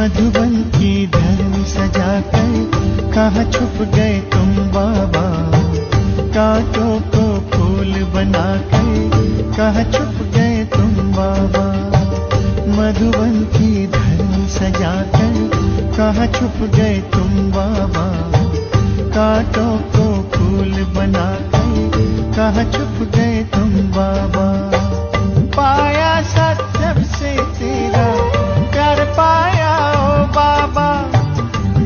मधुबन की धरनी सजाकर कहाँ छुप गए तुम बाबा। कांटों को फूल बनाकर कहाँ छुप गए तुम बाबा। मधुबन की धरनी सजाकर कहाँ छुप गए तुम बाबा। कांटों को फूल बनाकर कहाँ छुप गए तुम बाबा। पाया सत्संग से तेरा प्यार पाया ओ बाबा।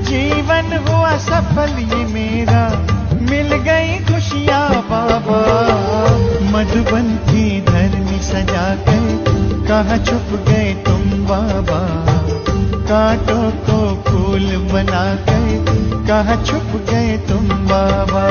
जीवन हुआ सफल ये मेरा, मिल गई खुशियाँ बाबा। मधुबन की धरनी सजाकर कहाँ छुप गए तुम बाबा। कांटों को फूल बनाकर कहाँ छुप गए तुम बाबा।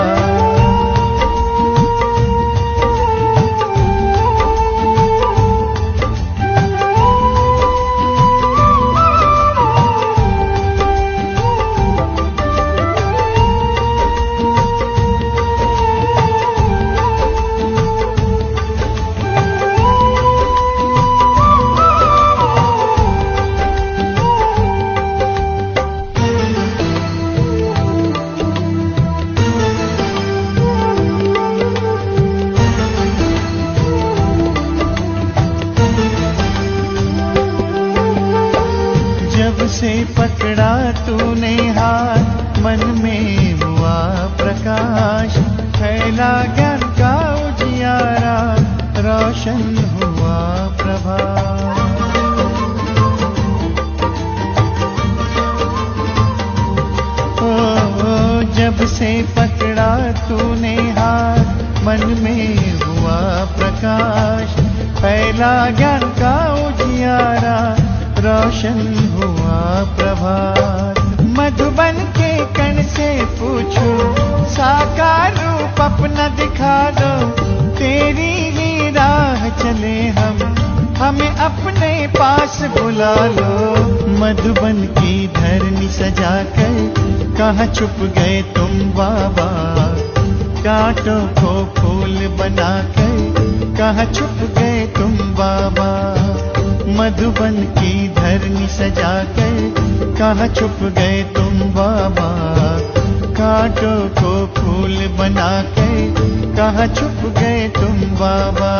से पकड़ा तूने हाथ, मन में हुआ प्रकाश। फैला ज्ञान का उजियारा, रोशन हुआ प्रभात। ओ जब से पकड़ा तूने हाथ, मन में हुआ प्रकाश। फैला ज्ञान का उजियारा, रोशन हुआ प्रभात। मधुबन के कण से पूछो, साकार रूप अपना दिखा दो। तेरी ही राह चले हम, हमें अपने पास बुला लो। मधुबन की धरनी सजाकर कहाँ छुप गए तुम बाबा। कांटों को फूल बनाकर कहाँ छुप गए तुम बाबा। मधुबन की धरनी सजाकर कहाँ छुप गए तुम बाबा। कांटों को फूल बनाकर कहाँ छुप गए तुम बाबा।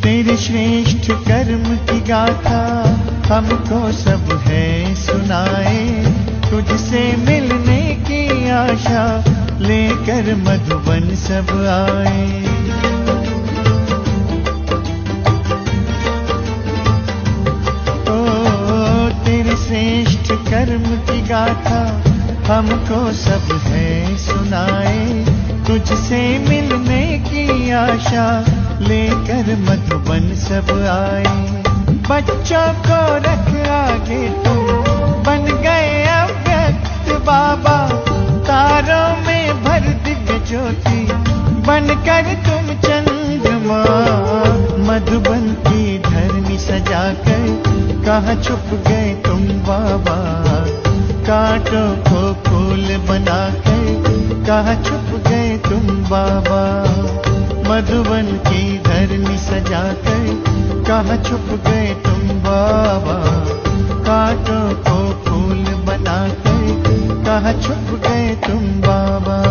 तेरे श्रेष्ठ कर्म की गाथा हमको सब है सुनाए। तुझसे मिलने की आशा लेकर मधुबन सब आए। ओ तेरे श्रेष्ठ कर्म की गाथा हमको सब है सुनाए। तुझसे मिलने की आशा लेकर मधुबन सब आए। बच्चों को रख आगे तुम, बन गए अव्यक्त बाबा। तारों में भर दिव्य ज्योति, बनकर तुम चंद्रमा। मधुबन की धरनी सजाकर कहाँ छुप गए तुम बाबा। कांटों को फूल बनाकर कहाँ छुप गए तुम बाबा। मधुबन की धरनी सजाकर कहाँ छुप गए तुम बाबा। कांटों को फूल बनाकर कहाँ छुप गए तुम बाबा।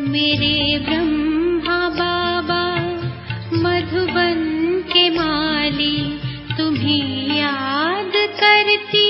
मेरे ब्रह्मा बाबा मधुबन के माली, तुम्हें याद करती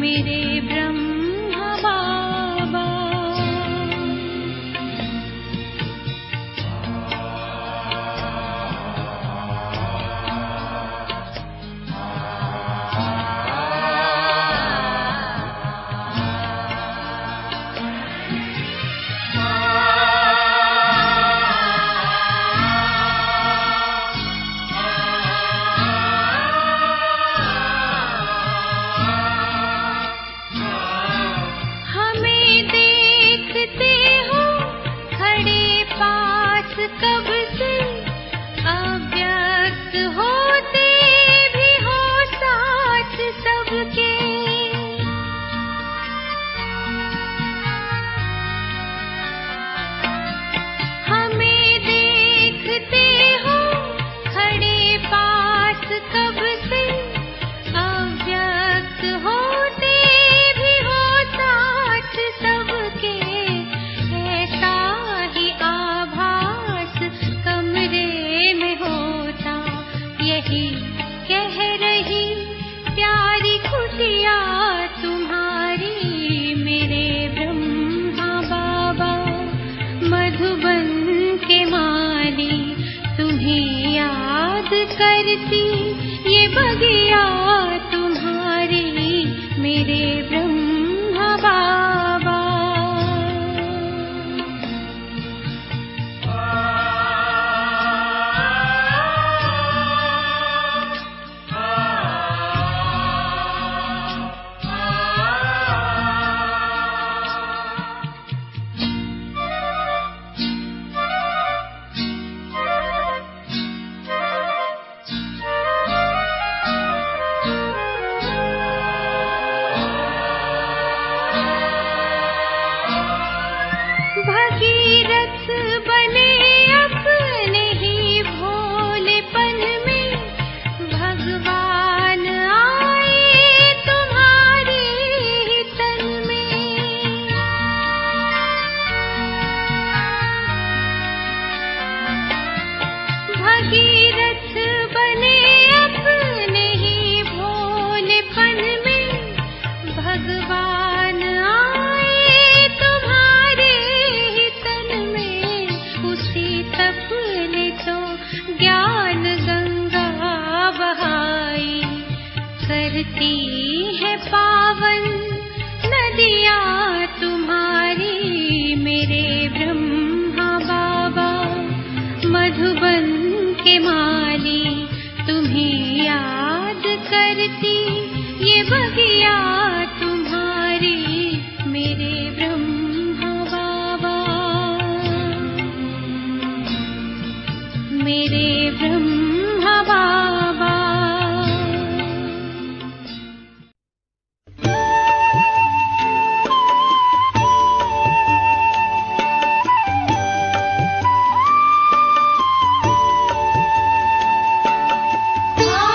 मेरे ब्रह्मा बाबा। हमें देखते हो खड़े पास कब से, अव्यक्त होते भी हो साथ सबके। हमें देखते हो खड़े पास कब से, अव्यक्त होते भी हो साथ सबके। ऐसा ही आभास कमरे में होता, यही कह रही प्यारी खुशियाँ तुम्हारी मेरे ब्रह्मा बाबा। मधुबन के माली तुम्हें याद करती, ये बगिया तुम्हारी मेरे ब्रह्मा बाबा। भगीरथ बने अपने ही भोलेपन में, भगवान आए तुम्हारे ही तन में। भगीरथ बने अपने ही भोलेपन में, भगवान आए तुम्हारे ही तन में। उसी तप ने तो ज्ञान गंगा बहाई, करती है पावन नदियाँ तुम्हारी मेरे ब्रह्मा बाबा। मधुबन के माली तुम्हें याद करती, ये बगिया तुम्हारी मेरे ब्रह्मा बाबा। मेरे ब्रह्मा बाबा। आ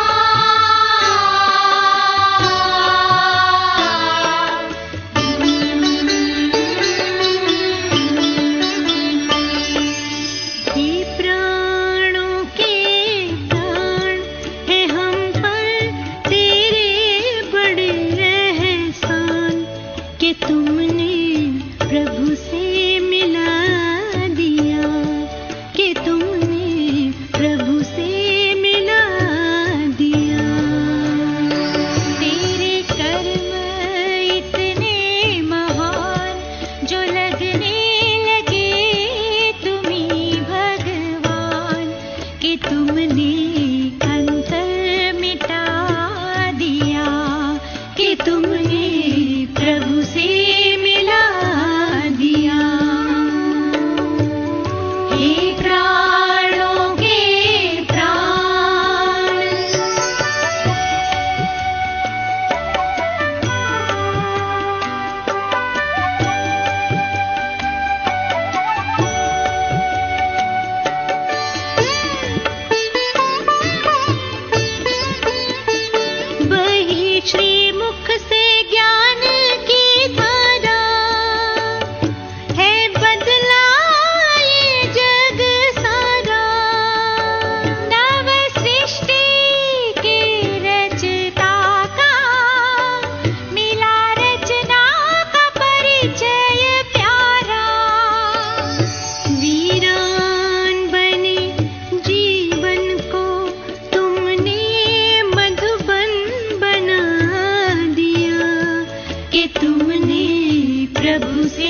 कि तुमने प्रभु से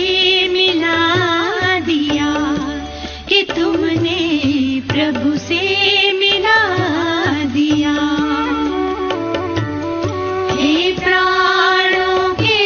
मिला दिया, कि तुमने प्रभु से मिला दिया। हे प्राणों के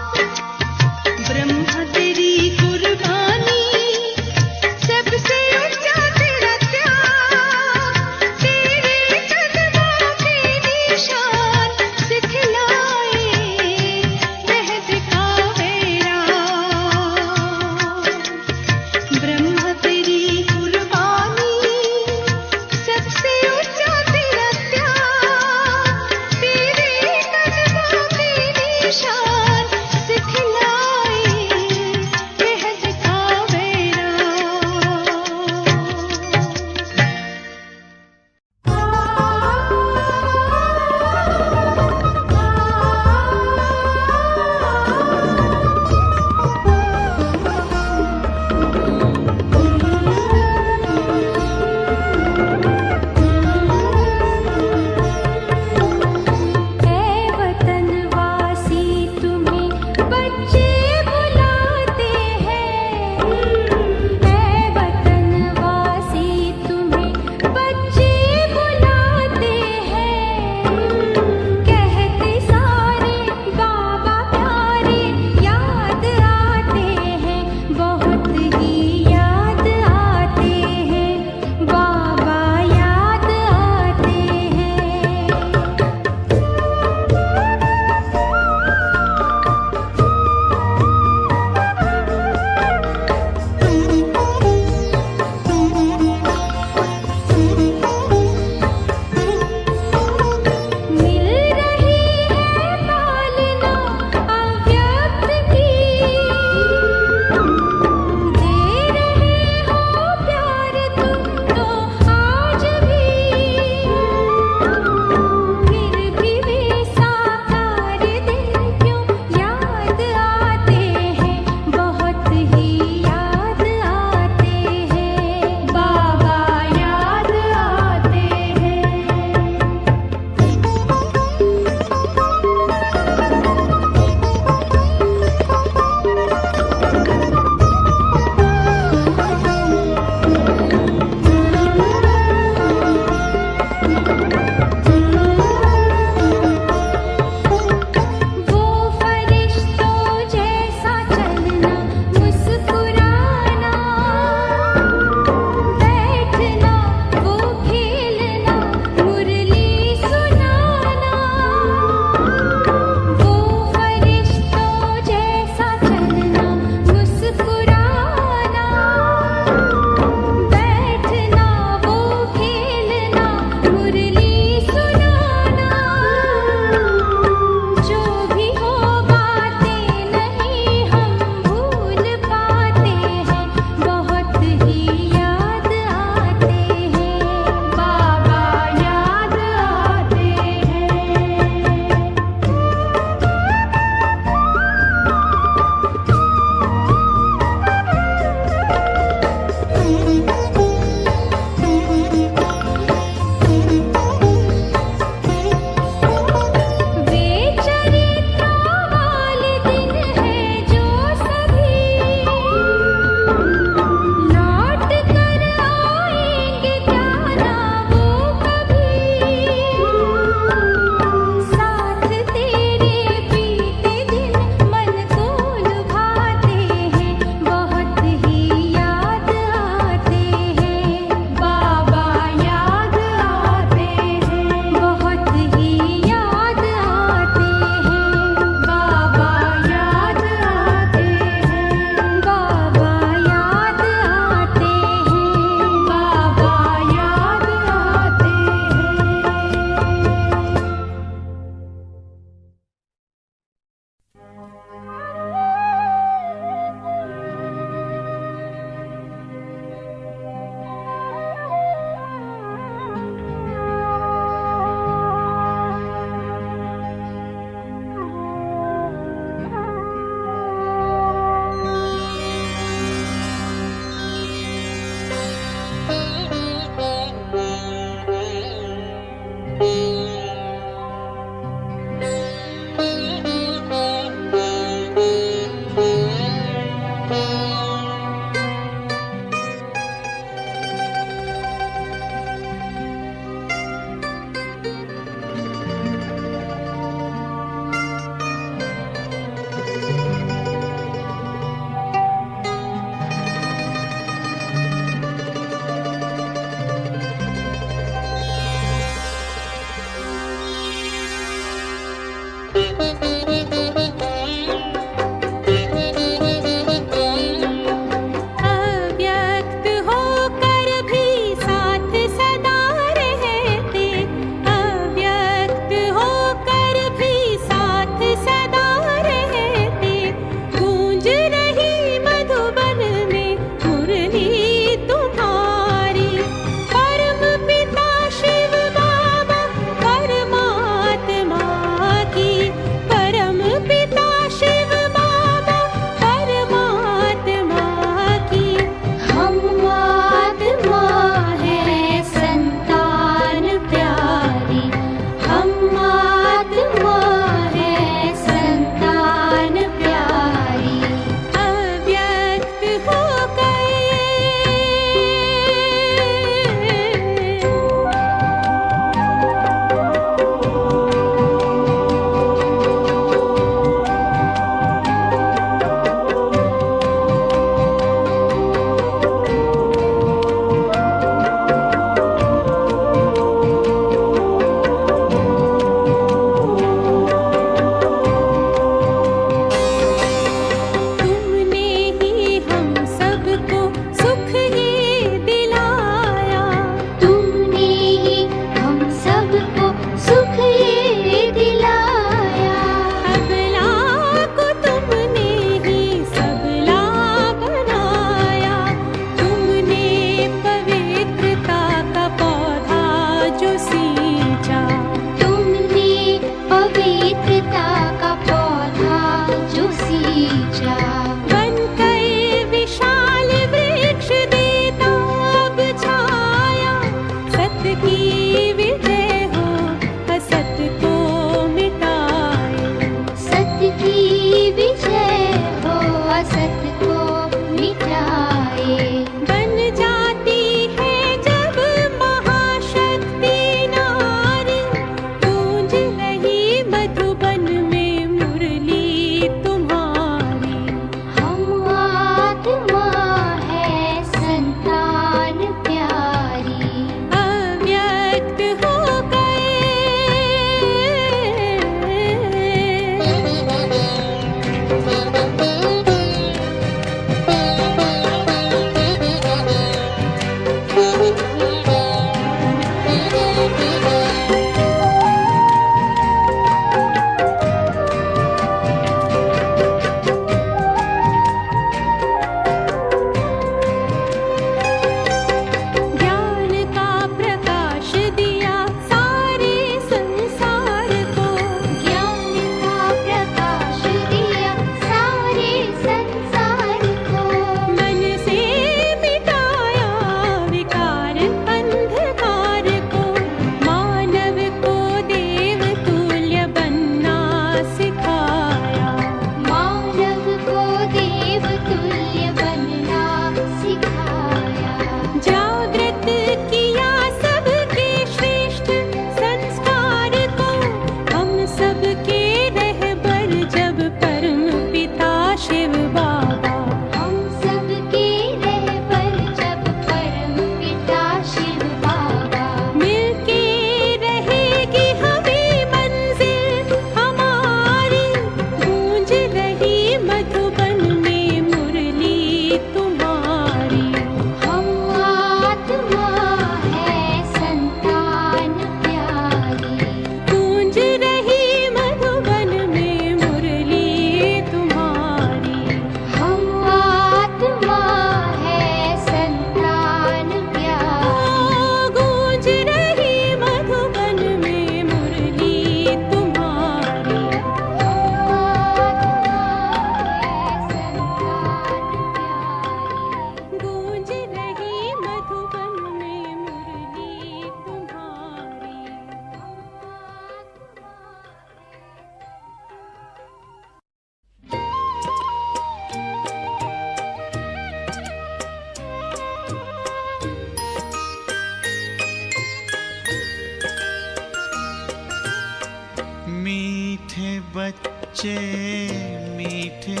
मीठे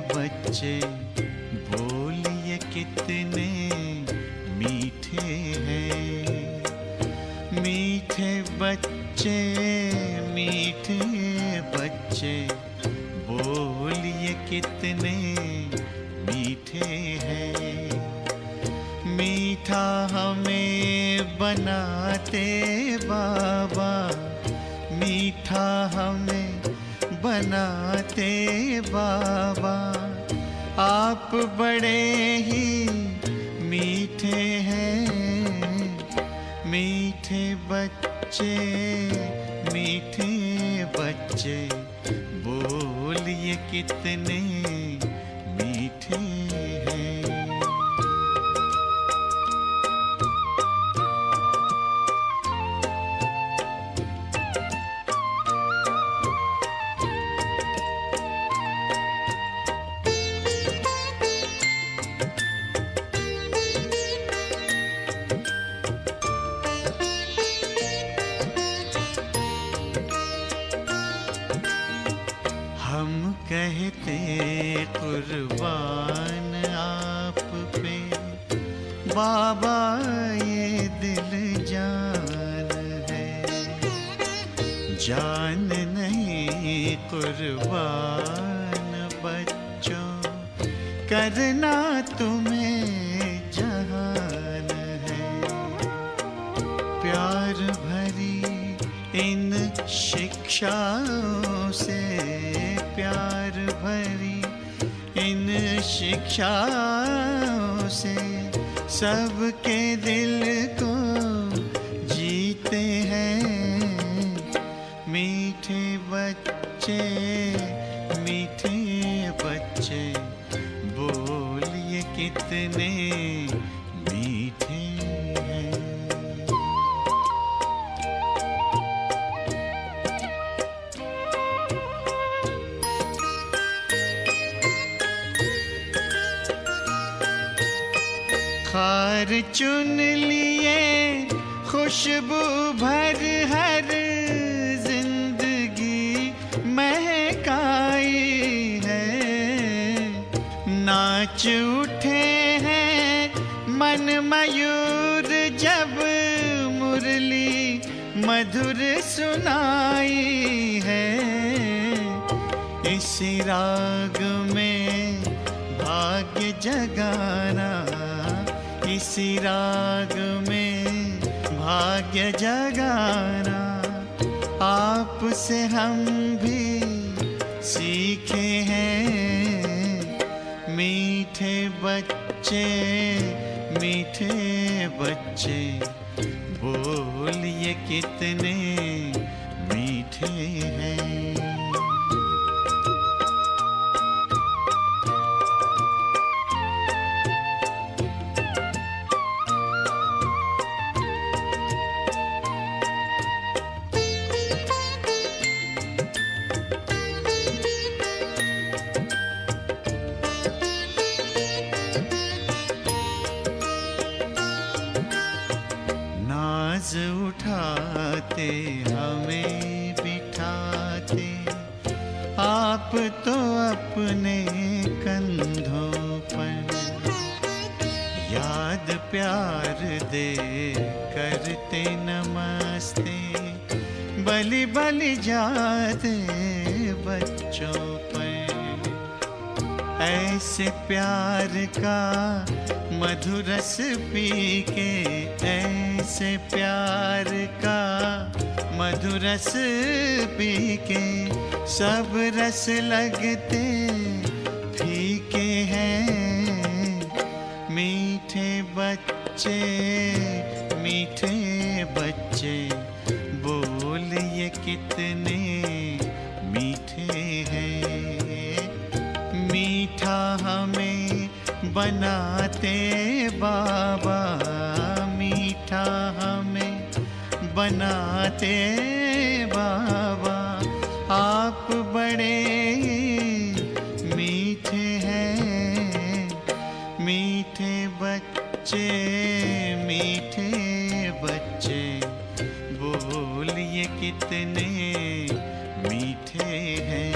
बच्चे बोलिए कितने मीठे हैं। मीठे बच्चे मीठे बच्चे बोलिए कितने मीठे हैं। मीठा हमें बनाते बाबा, मीठा हमें बनाते बाबा। आप बड़े ही मीठे हैं। मीठे बच्चे मीठे बच्चे बोलिए कितने मीठे हैं। हम कहते कुर्बान आप पे बाबा, ये दिल जान है। जान नहीं कुर्बान बच्चों, करना तुम्हें जहान है। प्यार भरी इन शिक्षाओं से, प्यार भरी इन शिक्षाओं से सबके दिल को जीते हैं। मीठे बच्चे मीठे बच्चे बोलिए कितने मीठे हैं। हार चुन लिए खुशबू भर हर जिंदगी महकाई है। नाच उठे हैं मन मयूर जब मुरली मधुर सुनाई है। इसी राग में भाग्य जगाना, इसी राग में भाग्य जगाना आपसे हम भी सीखे हैं। मीठे बच्चे मीठे बच्चे बोलिए कितने मीठे हैं। नाज उठाते हमें बिठाते आप तो अपने कंधों पर। याद प्यार दे करते नमस्ते, बलि बलि जाते बच्चों पर। ऐसे प्यार का मधुरस पी के, ऐसे प्यार का मधुरस पी के सब रस लगते फीके हैं। मीठे बच्चे मीठे बच्चे बोलिए कितने मीठे हैं। मीठा हमें बनाते बाबा, मीठा हमें बनाते बाबा। आप बड़े मीठे हैं। मीठे बच्चे मीठे बच्चे बोलिए कितने मीठे हैं।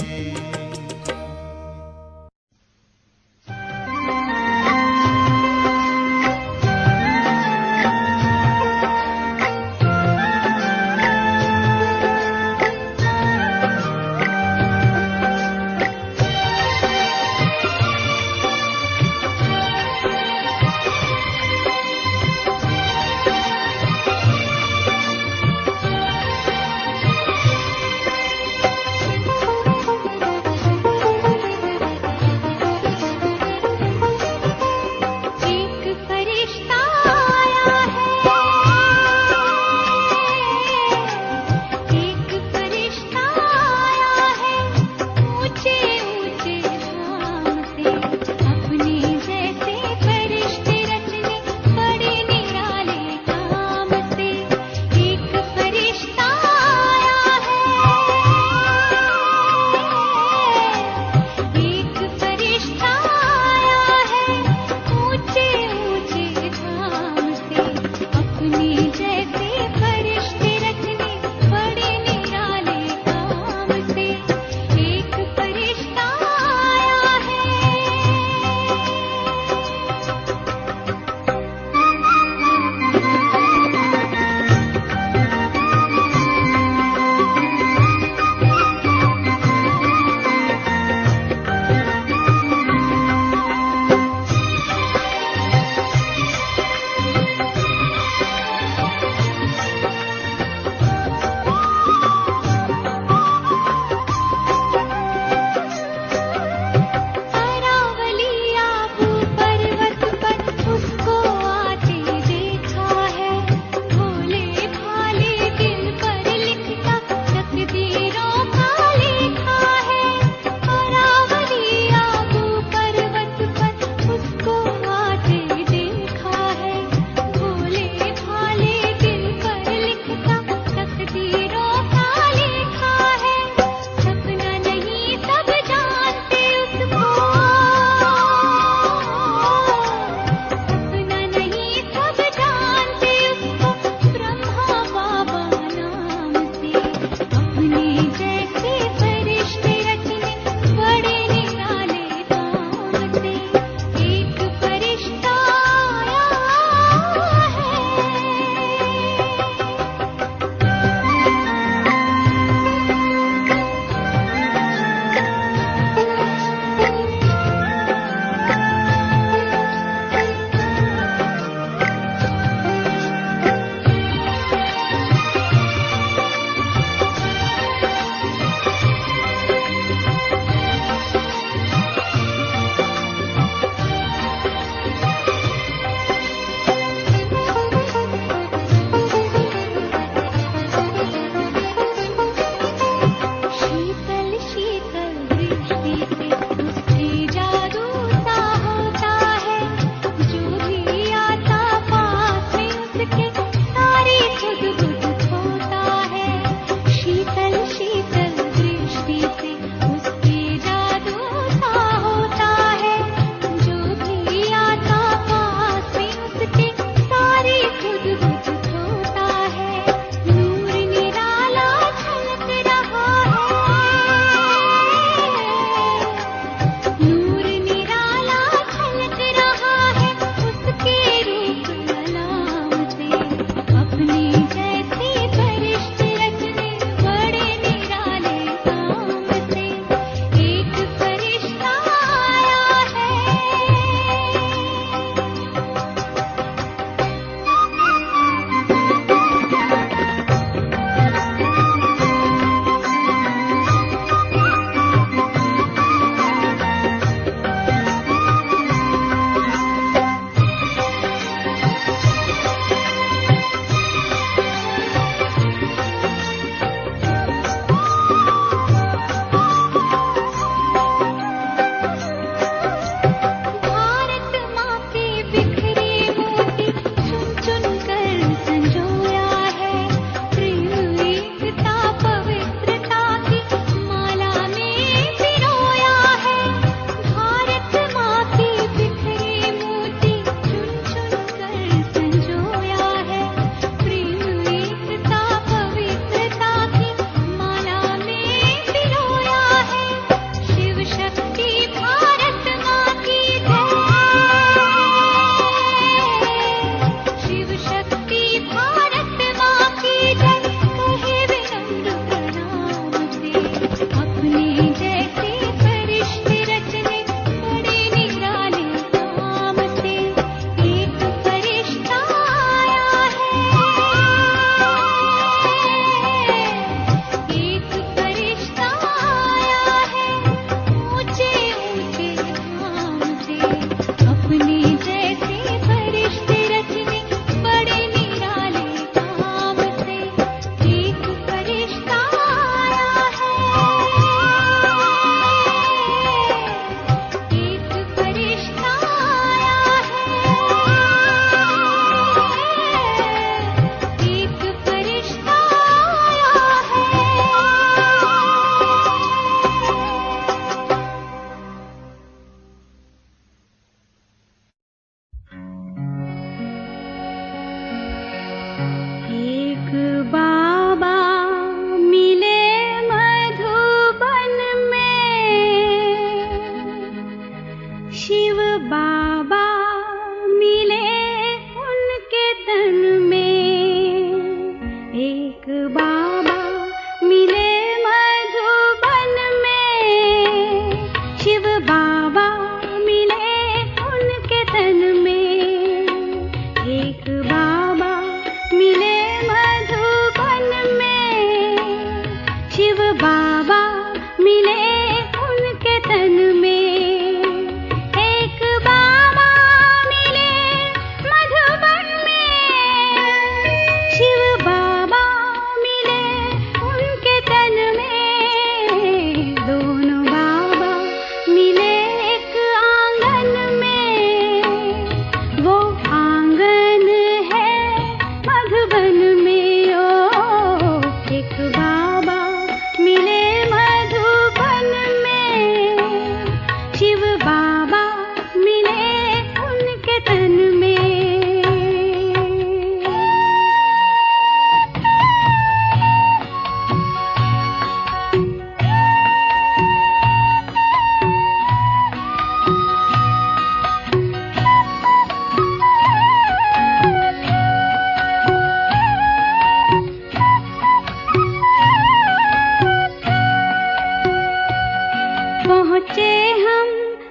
पहुँचे हम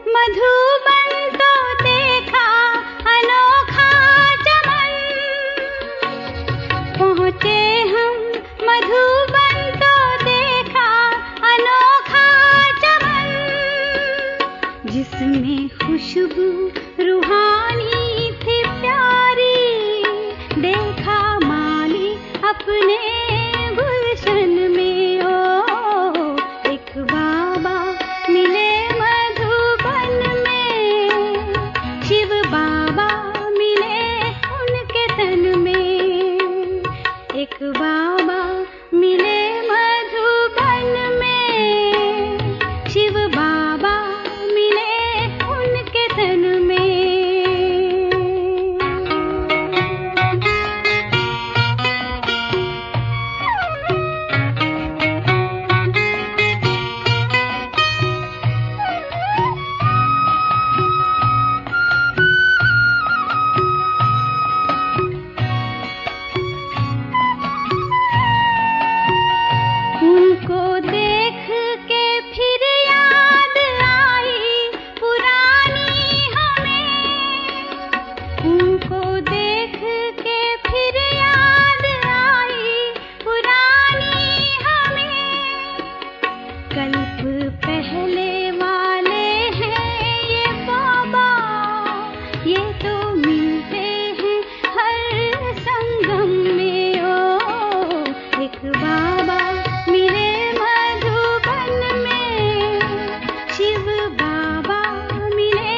मधुबन तो देखा अनोखा चमन। पहुँचे हम मधुबन तो देखा अनोखा चमन, जिसमें खुशबू रूहानी थी प्यारी। देखा माली अपने गुलशन में, ओ एक बाबा मिले मधुबन में। शिव बाबा मिले उनके तन में, एक बाबा मिले मधुबन में। शिव बाबा मिले उनके तन में। उनको देख के फिर याद आई पुरानी हमें। उनको देख के फिर याद आई पुरानी हमें। कल्प पहले वाले हैं ये बाबा, ये तो मिलते हैं हर संगम में। ओ एक बाबा मिले मधुबन में। शिव बाबा मिले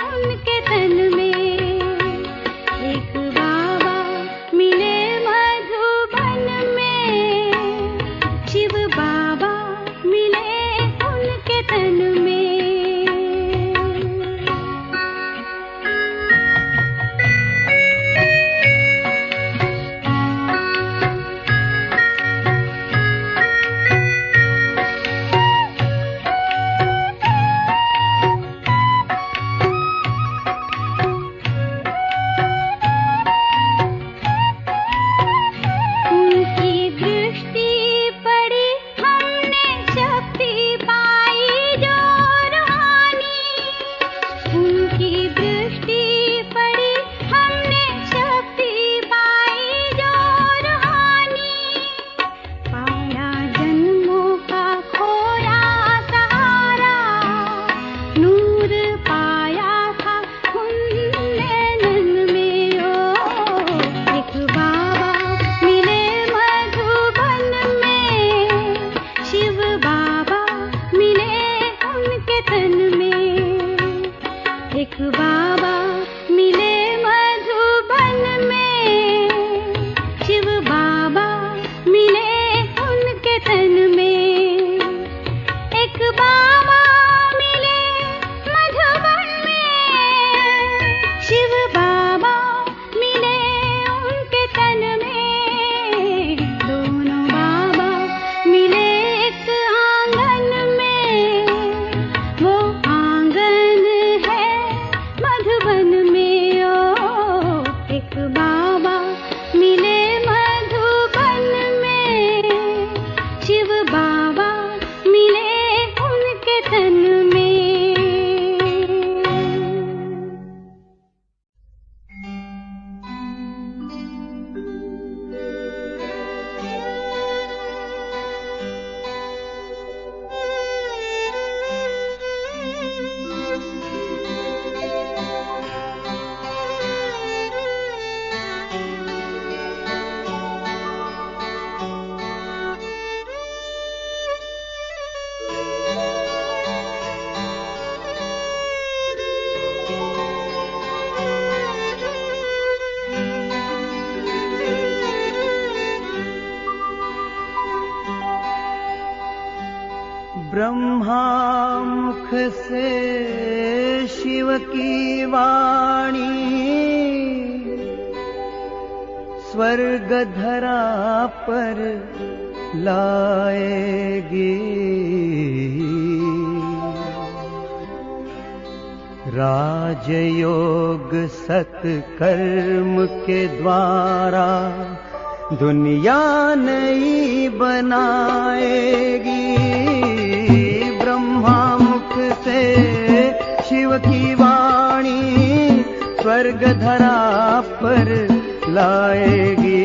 उनके तन में, एक बाबा मिले मधुबन में। शिव बाबा मिले उनके तन में। उनकी दृष्टि पड़ी हमने शक्ति पाई जो रूहानी। उनकी दृष्टि पड़ी हमने शक्ति पाई जो रूहानी। पाया जन्मों का खोया सहारा, नूर पाया था उन नैनन में। ओ एक बाबा मिले मधुबन में। शिव बाबा मिले उनके तन में, एक बाबा मिले मधुबन में। शिव बाबा मिले उनके तन में, एक बाबा मिले मधुबन में। शिव बाबा मिले उनके तन में, दोनों बाबा मिले एक आंगन में। वो आंगन है मधुबन में। ओ एक बाबा मिले मधुबन में। शिव बाबा मिले उनके तन में। ब्रह्मा मुख से शिव की वाणी, स्वर्ग धरा पर लाएगी। राजयोग सत्कर्म के द्वारा दुनिया नई बनाएगी। ब्रह्मा मुख से से शिव की वाणी स्वर्ग धरा पर लाएगी।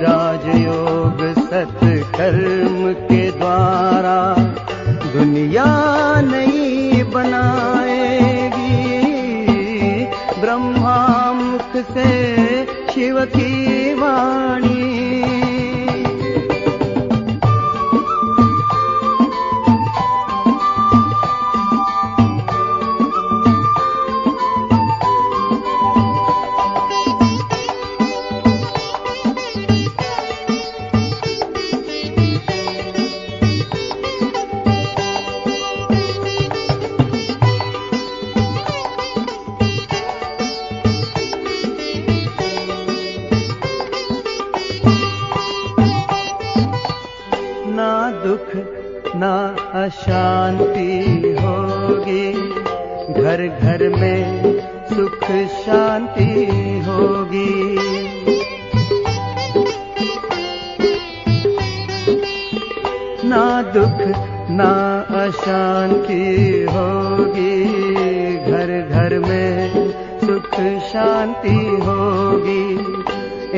राजयोग सत्कर्म के द्वारा दुनिया नई बनाएगी। ब्रह्मा मुख से शिव की वाणी। ना दुख ना अशांति होगी, घर घर में सुख शांति होगी। ना दुख ना अशांति होगी, घर घर में सुख शांति होगी।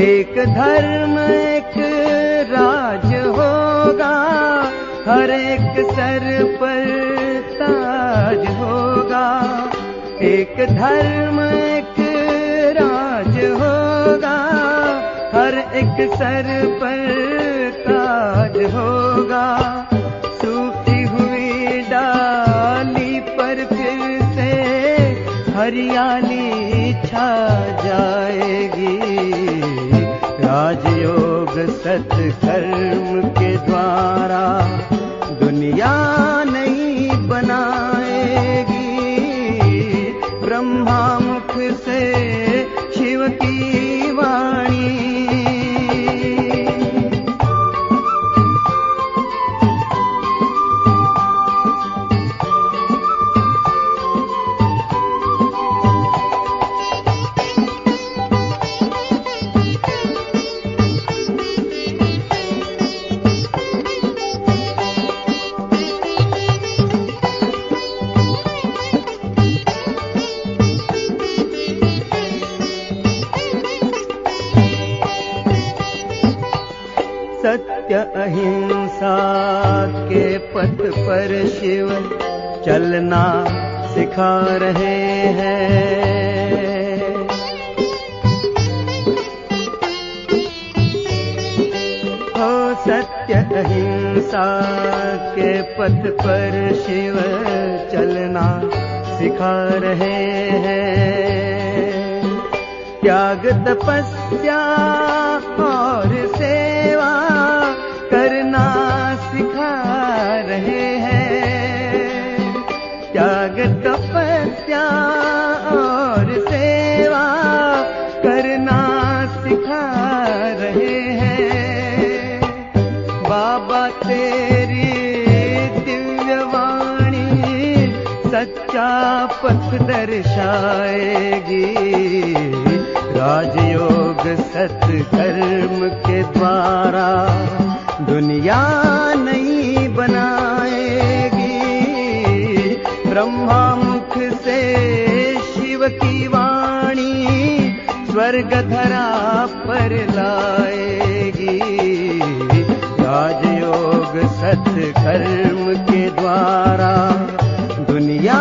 एक धर्म एक राज होगा, हर एक सर पर ताज होगा। एक धर्म एक राज होगा, हर एक सर पर ताज होगा। सूखी हुई डाली पर फिर से हरियाली छा जाएगी। राजयोग सत्कर्म के द्वारा दुनिया नई बनाएगी। ब्रह्मा मुख से शिव की वाणी। सत्य अहिंसा के पथ पर शिव चलना सिखा रहे हैं। हो सत्य अहिंसा के पथ पर शिव चलना सिखा रहे हैं। त्याग तपस्या और सेवा करना सिखा रहे हैं। त्याग तपस्या और सेवा करना सिखा रहे हैं। बाबा तेरी दिव्य वाणी सच्चा पथ दर्शाएगी। राजयोग सत्कर्म के द्वारा दुनिया नई बनाएगी। ब्रह्मा मुख से शिव की वाणी स्वर्ग धरा पर लाएगी। राजयोग सत्कर्म के द्वारा दुनिया